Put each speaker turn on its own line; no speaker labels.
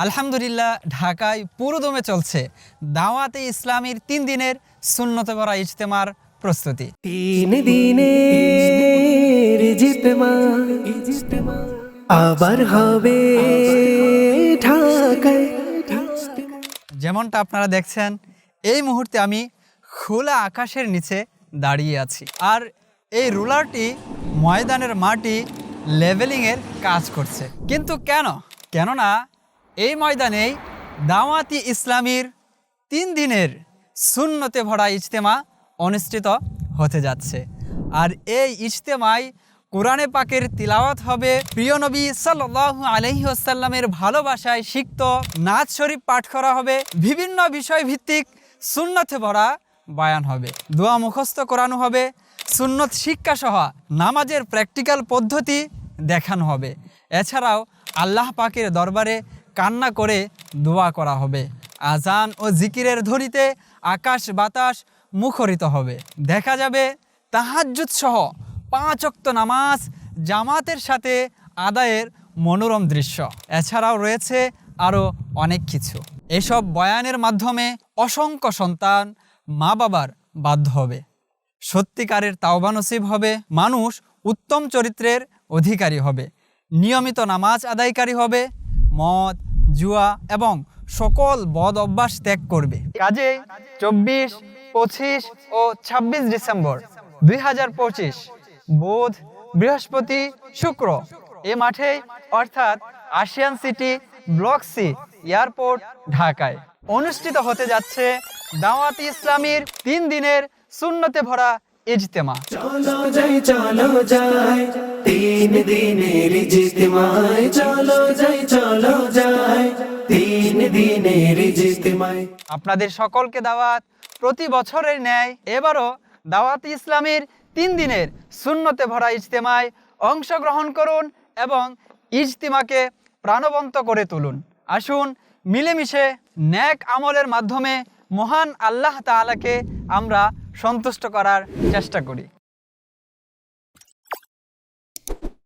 আলহামদুলিল্লাহ, ঢাকায় পুরোদমে চলছে দাওয়াতে ইসলামীর 3 দিনের সুন্নতে ভরা ইজতেমার প্রস্তুতি।
3 দিনের ইজতেমা আবার হবে ঢাকায়।
যেমনটা আপনারা দেখছেন, এই মুহূর্তে আমি খোলা আকাশের নিচে দাঁড়িয়ে আছি, আর এই রুলারটি ময়দানের মাটি লেভেলিংয়ের কাজ করছে। কিন্তু কেননা এই ময়দানেই দাওয়াতি ইসলামীর 3 দিনের সুন্নতে ভরা ইজতেমা অনুষ্ঠিত হতে যাচ্ছে। আর এই ইজতেমায় কোরআনে পাকের তিলাওয়াত হবে, প্রিয় নবী সাল্লাল্লাহু আলাইহি ওয়াসাল্লামের ভালোবাসায় সিক্ত নাচ শরীফ পাঠ করা হবে, বিভিন্ন বিষয় ভিত্তিক সুন্নতে ভরা বয়ান হবে, দোয়া মুখস্থ করানো হবে, সুন্নত শিক্ষা সহ নামাজের প্র্যাকটিক্যাল পদ্ধতি দেখানো হবে। এছাড়াও আল্লাহ পাকের দরবারে কান্না করে দোয়া করা হবে। আজান ও জিকিরের ধ্বনিতে আকাশ বাতাস মুখরিত হবে। দেখা যাবে তাহাজ্জুদ সহ 5 ওয়াক্ত নামাজ জামাতের সাথে আদায়ের মনোরম দৃশ্য। এছাড়াও রয়েছে আরও অনেক কিছু। এসব বয়ানের মাধ্যমে অসংখ্য সন্তান মা বাবার বাধ্য হবে, সত্যিকারের তাওবা নসিব হবে, মানুষ উত্তম চরিত্রের অধিকারী হবে, নিয়মিত নামাজ আদায়কারী হবে, মদ জুয়া এবং সকল বদ অভ্যাস ত্যাগ করবে। কাজেই 24, 25 ও 26 ডিসেম্বর 2025 বুধ, বৃহস্পতি, শুক্র এ মাঠে অর্থাৎ Ashiyan city block C airport ঢাকায় অনুষ্ঠিত হতে যাচ্ছে দাওয়াতি ইসলামীর 3 দিনের সুন্নতে ভরা ইজতেমা।
চলো যাই 3 দিনের ইজতেমায়, চলো যাই 3 দিনের ইজতেমায়।
আপনাদের সকলকে দাওয়াত, প্রতি বছরের ন্যায় এবারও দাওয়াতি ইসলামীর 3 দিনের সুন্নতে ভরা ইজতেমায় অংশগ্রহণ করুন এবং ইজতেমাকে প্রাণবন্ত করে তুলুন। আসুন মিলেমিশে নেক আমলের মাধ্যমে মহান আল্লাহ তাআলাকে আমরা সন্তুষ্ট করার চেষ্টা করি।